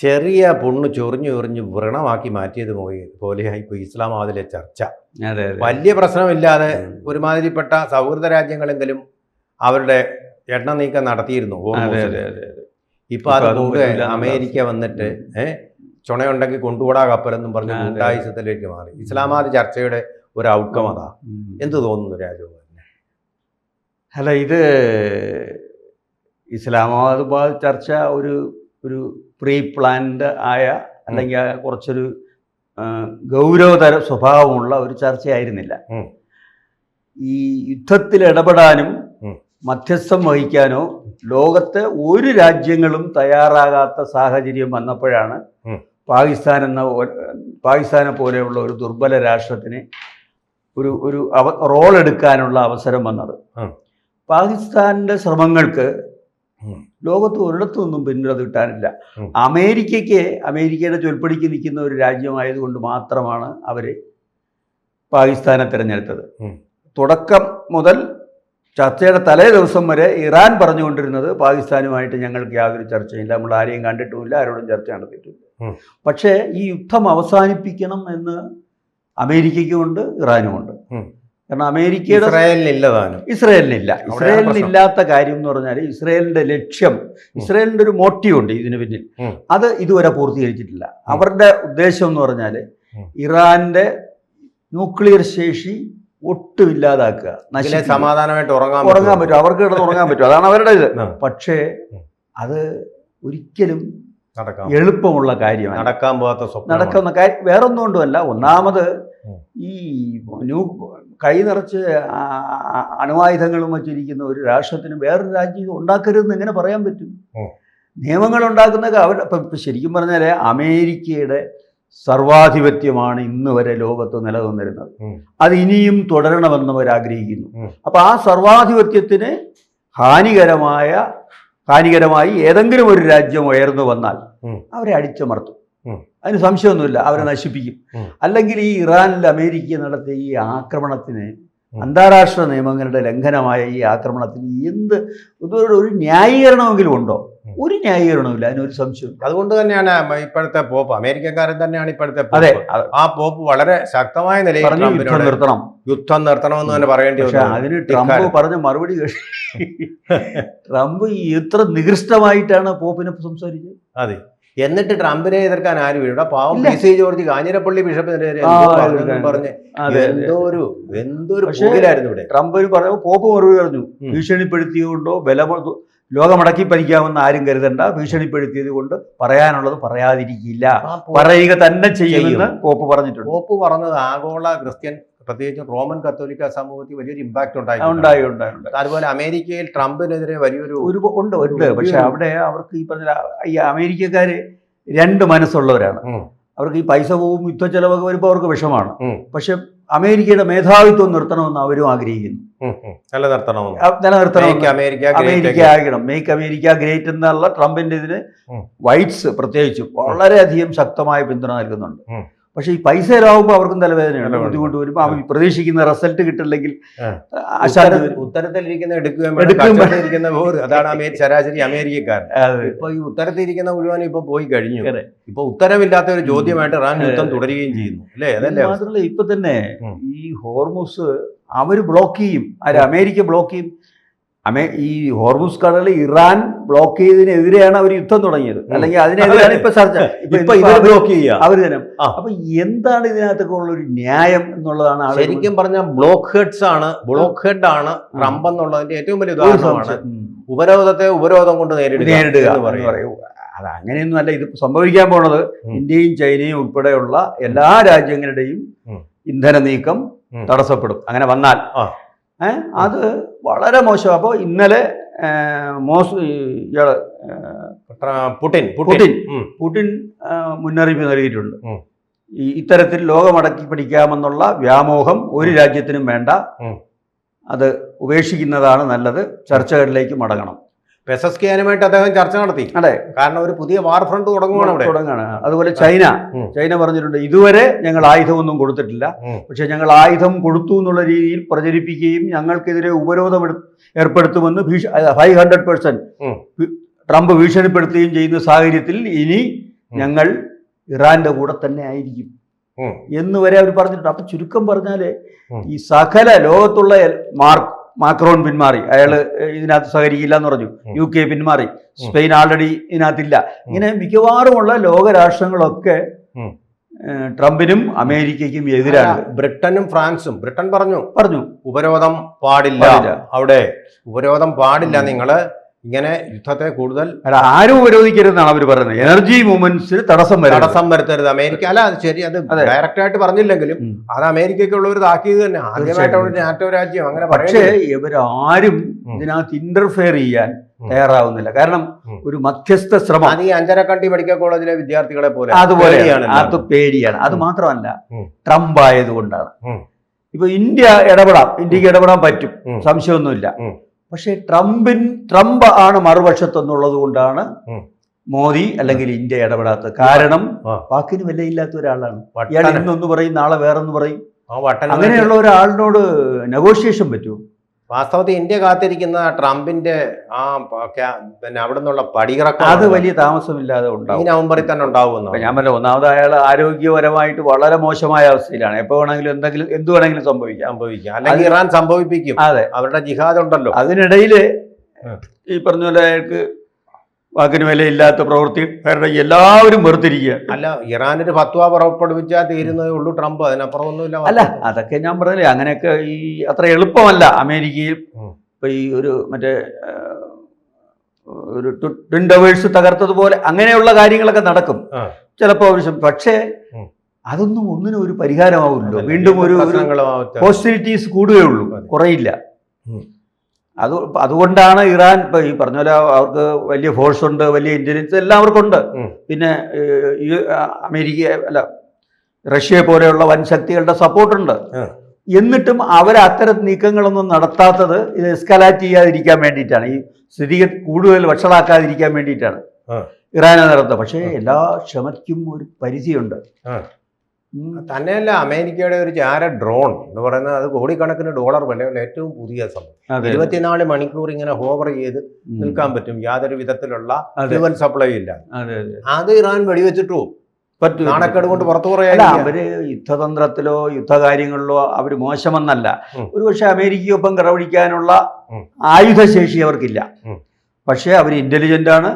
ചെറിയ പുണ്ണ് ചൊറിഞ്ഞു ചൊറിഞ്ഞ് വ്രണമാക്കി മാറ്റിയത് പോലെയായി ഇപ്പോൾ ഇസ്ലാമാബാദിലെ ചർച്ച. വലിയ പ്രശ്നമില്ലാതെ ഒരുമാതിരിപ്പെട്ട സൗഹൃദ രാജ്യങ്ങളെങ്കിലും അവരുടെ എണ്ണ നീക്കം നടത്തിയിരുന്നു. ഇപ്പൊ അത് കൂടെ അമേരിക്ക വന്നിട്ട് ചുണയുണ്ടെങ്കിൽ കൊണ്ടുപോടാ കപ്പലെന്നും പറഞ്ഞ് ഗുണ്ടായുസത്തിലേക്ക് മാറി. ഇസ്ലാമാബാദ് ചർച്ചയുടെ ഒരു ഔട്ട്കം അതാ. എന്ത് തോന്നുന്നു രാജഗോപാലിന്? അല്ല, ഇത് ഇസ്ലാമാബാദ് ചർച്ച ഒരു പ്രീ പ്ലാൻഡ് ആയ അല്ലെങ്കിൽ കുറച്ചൊരു ഗൗരവതര സ്വഭാവമുള്ള ഒരു ചർച്ചയായിരുന്നില്ല. ഈ യുദ്ധത്തിൽ ഇടപെടാനും മധ്യസ്ഥം വഹിക്കാനോ ലോകത്തെ ഒരു രാജ്യങ്ങളും തയ്യാറാകാത്ത സാഹചര്യം വന്നപ്പോഴാണ് പാകിസ്ഥാനെ പോലെയുള്ള ഒരു ദുർബല രാഷ്ട്രത്തിന് ഒരു റോൾ എടുക്കാനുള്ള അവസരം വന്നത്. പാകിസ്ഥാന്റെ ശ്രമങ്ങൾക്ക് ലോകത്ത് ഒരിടത്തുനിന്നും പിന്തുണ കിട്ടാനില്ല. അമേരിക്കയുടെ ചൊൽപ്പടിക്ക് നിൽക്കുന്ന ഒരു രാജ്യമായതുകൊണ്ട് മാത്രമാണ് അവർ പാകിസ്ഥാനെ തിരഞ്ഞെടുത്തത്. തുടക്കം മുതൽ ചർച്ചയുടെ തലേ ദിവസം വരെ ഇറാൻ പറഞ്ഞുകൊണ്ടിരുന്നത് പാകിസ്ഥാനുമായിട്ട് ഞങ്ങൾക്ക് യാതൊരു ചർച്ചയില്ല, നമ്മൾ ആരെയും കണ്ടിട്ടുമില്ല, ആരോടും ചർച്ച നടത്തിയിട്ടില്ല. പക്ഷേ ഈ യുദ്ധം അവസാനിപ്പിക്കണം എന്ന് അമേരിക്കയ്ക്കുമുണ്ട് ഇറാനുമുണ്ട്. കാരണം അമേരിക്കയുടെ ഇസ്രായേലിനില്ലാത്ത കാര്യം എന്ന് പറഞ്ഞാൽ ഇസ്രായേലിന്റെ ലക്ഷ്യം, ഇസ്രായേലിന്റെ ഒരു മോട്ടീവ് ഉണ്ട് ഇതിന് പിന്നിൽ. അത് ഇതുവരെ പൂർത്തീകരിച്ചിട്ടില്ല. അവരുടെ ഉദ്ദേശം എന്ന് പറഞ്ഞാൽ ഇറാന്റെ ന്യൂക്ലിയർ ശേഷി ഒട്ടുമില്ലാതാക്കുക, സമാധാനമായിട്ട് ഉറങ്ങാൻ പറ്റും, അവർക്ക് കിടന്ന് ഉറങ്ങാൻ പറ്റും, അതാണ് അവരുടെ ഇത്. പക്ഷേ അത് ഒരിക്കലും എളുപ്പമുള്ള കാര്യമാണ്, നടക്കുന്ന കാര്യം വേറൊന്നും കൊണ്ടുമല്ല. ഒന്നാമത് ഈ കൈ നിറച്ച് അണുവായുധങ്ങളും വച്ചിരിക്കുന്ന ഒരു രാഷ്ട്രത്തിന് വേറൊരു രാജ്യം ഉണ്ടാക്കരുതെന്ന് എങ്ങനെ പറയാൻ പറ്റും? നിയമങ്ങൾ ഉണ്ടാക്കുന്നതൊക്കെ ഇപ്പം ശരിക്കും പറഞ്ഞാൽ അമേരിക്കയുടെ സർവാധിപത്യമാണ് ഇന്ന് വരെ ലോകത്ത് നിലനിന്നിരുന്നത്. അത് ഇനിയും തുടരണമെന്ന് അവർ ആഗ്രഹിക്കുന്നു. അപ്പം ആ സർവാധിപത്യത്തിന് ഹാനികരമായി ഏതെങ്കിലും ഒരു രാജ്യം ഉയർന്നു വന്നാൽ അവരെ അടിച്ചമർത്തും, അതിന് സംശയമൊന്നുമില്ല, അവരെ നശിപ്പിക്കും. അല്ലെങ്കിൽ ഈ ഇറാനിൽ അമേരിക്ക നടത്തിയ ഈ ആക്രമണത്തിന്, അന്താരാഷ്ട്ര നിയമങ്ങളുടെ ലംഘനമായ ഈ ആക്രമണത്തിന് ഒരു ന്യായീകരണമെങ്കിലും ഉണ്ടോ? ഒരു ന്യായീകരണമില്ല, അതിനൊരു സംശയം. അതുകൊണ്ട് തന്നെയാണ് ഇപ്പോഴത്തെ പോപ്പ്, അമേരിക്കക്കാരൻ തന്നെയാണ് ഇപ്പോഴത്തെ പോപ്പ്. ആ പോപ്പ് വളരെ ശക്തമായ നിലയിൽ യുദ്ധം നിർത്തണമെന്ന് തന്നെ പറയേണ്ടി വന്നു. അതിന് ട്രംപ് പറഞ്ഞ മറുപടി ട്രംപ് എത്ര നികൃഷ്ടമായിട്ടാണ് പോപ്പിനെ സംസാരിച്ചത്. അതെ, എന്നിട്ട് ട്രംപിനെ എതിർക്കാൻ ആരും ഇവിടെ പാവം PC ജോർജ് കാഞ്ഞിരപ്പള്ളി ബിഷപ്പിനെതിരെ പറഞ്ഞ് എന്തൊരു പോകിലായിരുന്നു ഇവിടെ. ട്രംപിന് പറഞ്ഞു, പോപ്പ് മറുപടി പറഞ്ഞു, ഭീഷണിപ്പെടുത്തിയതുകൊണ്ടോ ലോകമടക്കി ഭരിക്കാമെന്ന് ആരും കരുതണ്ട, ഭീഷണിപ്പെടുത്തിയത് കൊണ്ട് പറയാനുള്ളത് പറയാതിരിക്കില്ല, പറയുക തന്നെ ചെയ്യുമെന്ന് പോപ്പ് പറഞ്ഞിട്ടുണ്ട്. പോപ്പ് പറഞ്ഞത് ആഗോള ക്രിസ്ത്യൻ, പ്രത്യേകിച്ച് റോമൻ കത്തോലിക്ക സമൂഹത്തിൽ വലിയൊരു ഇമ്പാക്ട് ഉണ്ടായി. അതുപോലെ അമേരിക്കയിൽ ട്രംപിനെതിരെ വലിയൊരു ഉണ്ട്. പക്ഷെ അവിടെ അവർക്ക് ഈ പറഞ്ഞ ഈ അമേരിക്കക്കാര് രണ്ട് മനസ്സുള്ളവരാണ്. അവർക്ക് ഈ പൈസ പോവും, യുദ്ധ ചെലവൊക്കെ വരുമ്പോൾ അവർക്ക് വിഷമാണ്. പക്ഷെ അമേരിക്കയുടെ മേധാവിത്വം നിർത്തണമെന്ന് അവരും ആഗ്രഹിക്കുന്നു. നിലനിർത്തണം, അമേരിക്ക ആകണം, മേക്ക് അമേരിക്ക ഗ്രേറ്റ് എന്നുള്ള ട്രംപിന്റെ ഇതിന് വൈറ്റ്സ് പ്രത്യേകിച്ചും വളരെയധികം ശക്തമായ പിന്തുണ നൽകുന്നുണ്ട്. പക്ഷെ ഈ പൈസ ലാവുമ്പോൾ അവർക്കും തലവേദനയുണ്ട്, ബുദ്ധിമുട്ട് വരുമ്പോൾ അവർ പ്രതീക്ഷിക്കുന്ന റിസൾട്ട് കിട്ടില്ലെങ്കിൽ ഉത്തരത്തിലിരിക്കുന്ന അതാണ് ശരാശരി അമേരിക്കക്കാരൻ. ഇപ്പൊ ഈ ഉത്തരത്തിരിക്കുന്ന മുഴുവൻ ഇപ്പൊ പോയി കഴിഞ്ഞു. ഇപ്പൊ ഉത്തരവില്ലാത്ത ഒരു ചോദ്യമായിട്ട് ഇറാൻ യുദ്ധം തുടരുകയും ചെയ്യുന്നു, അല്ലേ? അതല്ലേ മാത്രമല്ല, ഇപ്പൊ തന്നെ ഈ ഹോർമുസ് അവർ ബ്ലോക്ക് ചെയ്യും, അമേരിക്ക ബ്ലോക്ക് ചെയ്യും. ഈ ഹോർമുസ് കടൽ ഇറാൻ ബ്ലോക്ക് ചെയ്തതിനെതിരെയാണ് അവർ യുദ്ധം തുടങ്ങിയത്, അല്ലെങ്കിൽ അതിനെതിരെയാണ് ഇപ്പൊ ചർച്ച. അവർ തന്നെ. അപ്പൊ എന്താണ് ഇതിനകത്തൊക്കെ ഉള്ള ഒരു ന്യായം എന്നുള്ളതാണ് ശരിക്കും പറഞ്ഞാൽ ബ്ലോക്ക് ഹെഡ് ആണ് ട്രംപ് എന്നുള്ളതിന്റെ ഏറ്റവും വലിയ ഉദാഹരണമാണ്. ഉപരോധത്തെ ഉപരോധം കൊണ്ട് നേരിടുക എന്ന് പറയും. അത് അങ്ങനെയൊന്നും അല്ല ഇത് സംഭവിക്കാൻ പോണത്. ഇന്ത്യയും ചൈനയും ഉൾപ്പെടെയുള്ള എല്ലാ രാജ്യങ്ങളുടെയും ഇന്ധന നീക്കം തടസ്സപ്പെടും അങ്ങനെ വന്നാൽ. അത് വളരെ മോശം. അപ്പോൾ ഇന്നലെ പുടിൻ മുന്നറിയിപ്പ് നൽകിയിട്ടുണ്ട്. ഇത്തരത്തിൽ ലോകമടക്കി പിടിക്കാമെന്നുള്ള വ്യാമോഹം ഒരു രാജ്യത്തിനും വേണ്ട, അത് ഉപേക്ഷിക്കുന്നതാണ് നല്ലത്, ചർച്ചകളിലേക്ക് മടങ്ങണം. പെസസ്കിയാനുമായിട്ട് അദ്ദേഹം ചർച്ച നടത്തി. അതെ, കാരണം ഒരു പുതിയ വാർ ഫ്രണ്ട് തുടങ്ങുകയാണ്. അതുപോലെ ചൈന പറഞ്ഞിട്ടുണ്ട്, ഇതുവരെ ഞങ്ങൾ ആയുധമൊന്നും കൊടുത്തിട്ടില്ല, പക്ഷെ ഞങ്ങൾ ആയുധം കൊടുത്തു എന്നുള്ള രീതിയിൽ പ്രചരിപ്പിക്കുകയും ഞങ്ങൾക്കെതിരെ ഉപരോധം ഏർപ്പെടുത്തുമെന്ന് 500% ട്രംപ് ഭീഷണിപ്പെടുത്തുകയും ചെയ്യുന്ന സാഹചര്യത്തിൽ ഇനി ഞങ്ങൾ ഇറാന്റെ കൂടെ തന്നെ ആയിരിക്കും എന്ന് വരെ അവർ പറഞ്ഞിട്ടുണ്ട്. അപ്പൊ ചുരുക്കം പറഞ്ഞാല് ഈ സകല ലോകത്തുള്ള മാക്രോൺ പിന്മാറി, അയാള് ഇതിനകത്ത് സഹകരിക്കില്ല എന്ന് പറഞ്ഞു. UK പിന്മാറി, സ്പെയിൻ ആൾറെഡി ഇതിനകത്തില്ല. ഇങ്ങനെ മിക്കവാറുമുള്ള ലോകരാഷ്ട്രങ്ങളൊക്കെ ട്രംപിനും അമേരിക്കയ്ക്കും എതിരാണ്. ബ്രിട്ടനും ഫ്രാൻസും. ബ്രിട്ടൻ പറഞ്ഞു ഉപരോധം പാടില്ല, അവിടെ ഉപരോധം പാടില്ല, നിങ്ങള് ഇങ്ങനെ യുദ്ധത്തെ കൂടുതൽ ആരും ഉപരോധിക്കരുതെന്നാണ് അവർ പറയുന്നത്. എനർജി മൂവ്മെന്റ്സിന് തടസ്സം വരുത്തരുത് അമേരിക്ക. അല്ല, അത് ശരി, അത് ഡയറക്റ്റ് ആയിട്ട് പറഞ്ഞില്ലെങ്കിലും അത് അമേരിക്കയ്ക്കുള്ള ഒരു താക്കീത് തന്നെ. ആദ്യമായിട്ടാണ് നാറ്റോ രാജ്യം അങ്ങനെ. പക്ഷേ ഇവരാരും ഇതിനകത്ത് ഇന്റർഫെയർ ചെയ്യാൻ തയ്യാറാവുന്നില്ല. കാരണം ഒരു മധ്യസ്ഥ ശ്രമം, അത് ഈ അഞ്ചരക്കണ്ടി മെഡിക്കൽ കോളേജിലെ വിദ്യാർത്ഥികളെ പോലെ അതുപോലെയാണ്. അത് പേടിയാണ്. അത് മാത്രമല്ല, ട്രംപ് ആയതുകൊണ്ടാണ്. ഇപ്പൊ ഇന്ത്യക്ക് ഇടപെടാൻ പറ്റും, സംശയമൊന്നുമില്ല. പക്ഷേ ട്രംപ് ആണ് മറുപക്ഷത്തെന്നുള്ളത് കൊണ്ടാണ് മോദി അല്ലെങ്കിൽ ഇന്ത്യ ഇടപെടാത്തത്. കാരണം പാക്കിന് വിലയില്ലാത്ത ഒരാളാണ് ഇയാൾ. ഇന്നൊന്ന് പറയും, നാളെ വേറൊന്ന് പറയും. അങ്ങനെയുള്ള ഒരാളിനോട് നെഗോഷിയേഷൻ പറ്റുമോ? വാസ്തവത്തിൽ ഇന്ത്യ കാത്തിരിക്കുന്ന ട്രംപിന്റെ പിന്നെ അവിടെ നിന്നുള്ള പടിയിറക്കം അത് വലിയ താമസമില്ലാതെ ഉണ്ടാവും. ഈ നവംബറിൽ തന്നെ ഉണ്ടാവുമെന്ന് ഞാൻ പറഞ്ഞ, ഒന്നാമത് അയാൾ ആരോഗ്യപരമായിട്ട് വളരെ മോശമായ അവസ്ഥയിലാണ്. എപ്പോ വേണമെങ്കിലും എന്ത് വേണമെങ്കിലും സംഭവിക്കാം. അല്ലെങ്കിൽ ഇറാൻ സംഭവിപ്പിക്കും. അതെ, അവരുടെ ജിഹാദ് ഉണ്ടല്ലോ. അതിനിടയിൽ ഈ പറഞ്ഞ പോലെ അയാൾക്ക് വാക്കിന് വിലയില്ലാത്ത പ്രവൃത്തി എല്ലാവരും വെറുതിരിക്കുക. അല്ല, ഇറാനൊരു ഫത്വ പുറപ്പെടുവിച്ചാൽ തീരുന്നതേ ഉള്ളൂ ട്രംപ്, അതിനപ്പുറം ഒന്നുമില്ല. അല്ല, അതൊക്കെ ഞാൻ പറഞ്ഞില്ലേ, അങ്ങനെയൊക്കെ ഈ അത്ര എളുപ്പമല്ല അമേരിക്കയിൽ. ഇപ്പൊ ഈ ഒരു ട്വിൻ ടവേഴ്സ് തകർത്തതുപോലെ അങ്ങനെയുള്ള കാര്യങ്ങളൊക്കെ നടക്കും ചിലപ്പോൾ ആവശ്യം. പക്ഷേ അതൊന്നും ഒന്നിനും ഒരു പരിഹാരമാവില്ലല്ലോ. വീണ്ടും ഒരു ഹോസ്റ്റിലിറ്റീസ് കൂടുകയുള്ളൂ, കുറയില്ല. അതുകൊണ്ടാണ് ഇറാൻ ഇപ്പൊ ഈ പറഞ്ഞ പോലെ അവർക്ക് വലിയ ഫോഴ്സ് ഉണ്ട്, വലിയ ഇന്റലിജൻസ് എല്ലാം അവർക്കുണ്ട്. പിന്നെ റഷ്യയെ പോലെയുള്ള വൻ ശക്തികളുടെ സപ്പോർട്ടുണ്ട്. എന്നിട്ടും അവർ അത്തരം നീക്കങ്ങളൊന്നും നടത്താത്തത് ഇത് എസ്കലാറ്റ് ചെയ്യാതിരിക്കാൻ വേണ്ടിയിട്ടാണ്, ഈ സ്ഥിതി കൂടുതൽ വഷളാക്കാതിരിക്കാൻ വേണ്ടിയിട്ടാണ് ഇറാനെ നടത്തുന്നത്. പക്ഷേ എല്ലാ ക്ഷമയ്ക്കും ഒരു പരിധിയുണ്ട്. തന്നെയല്ല, അമേരിക്കയുടെ ഒരു ചാര ഡ്രോൺ എന്ന് പറയുന്നത് അത് കോടിക്കണക്കിന് ഡോളർ വിലയുള്ള ഏറ്റവും പുതിയ സംഭവം. 24 മണിക്കൂർ ഇങ്ങനെ ഹോവർ ചെയ്ത് നിൽക്കാൻ പറ്റും, യാതൊരു വിധത്തിലുള്ള ഫ്യൂവൽ സപ്ലൈ ഇല്ല. അത് ഇറാൻ വെടിവെച്ചിട്ടു പറ്റും. നാണക്കേട് കൊണ്ട് പുറത്തു പറയാ. അവര് യുദ്ധതന്ത്രത്തിലോ യുദ്ധകാര്യങ്ങളിലോ അവര് മോശമെന്നല്ല. ഒരുപക്ഷെ അമേരിക്കയൊപ്പം കിടപിടിക്കാനുള്ള ആയുധശേഷി അവർക്കില്ല. പക്ഷെ അവർ ഇന്റലിജന്റ് ആണ്,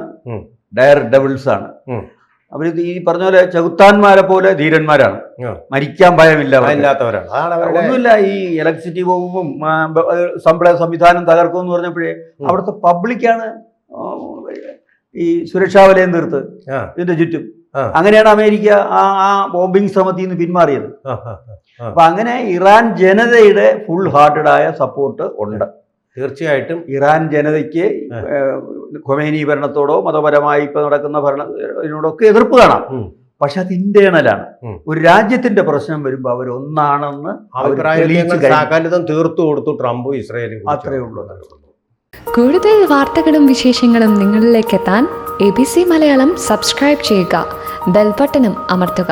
ഡയർ ഡെവിൾസ് ആണ്. അവർ ഈ പറഞ്ഞ പോലെ ചെകുത്താന്മാരെ പോലെ ധീരന്മാരാണ്, മരിക്കാൻ ഭയമില്ലാത്തവരാണ്. ഒന്നുമില്ല, ഈ ഇലക്ട്രിസിറ്റി പോകുമ്പം സംവിധാനം തകർക്കും എന്ന് പറഞ്ഞപ്പോഴേ അവിടുത്തെ പബ്ലിക്കാണ് ഈ സുരക്ഷാ വലയം തീർത്ത് ഇതിന്റെ ചുറ്റും. അങ്ങനെയാണ് അമേരിക്ക ആ ബോംബിംഗ് ശ്രമത്തിൽ നിന്ന് പിന്മാറിയത്. അപ്പൊ അങ്ങനെ ഇറാൻ ജനതയുടെ ഫുൾ ഹാർട്ടഡായ സപ്പോർട്ട് ഉണ്ട്. തീർച്ചയായിട്ടും ഇറാൻ ജനതയ്ക്ക് ഖൊമേനി ഭരണത്തോടോ മതപരമായി ഇപ്പൊ നടക്കുന്ന ഭരണത്തിനോടൊക്കെ എതിർപ്പ് കാണാം. പക്ഷെ അത് ഇന്റേണലാണ്. ഒരു രാജ്യത്തിന്റെ പ്രശ്നം വരുമ്പോൾ അവരൊന്നാണെന്ന് തീർത്തു കൊടുത്തു ട്രംപും ഇസ്രായേലും. അത്രയേ ഉള്ളൂ. കൂടുതൽ വാർത്തകളും വിശേഷങ്ങളും നിങ്ങളിലേക്ക് എത്താൻ ABC മലയാളം സബ്സ്ക്രൈബ് ചെയ്യുക, ബെൽ ബട്ടണും അമർത്തുക.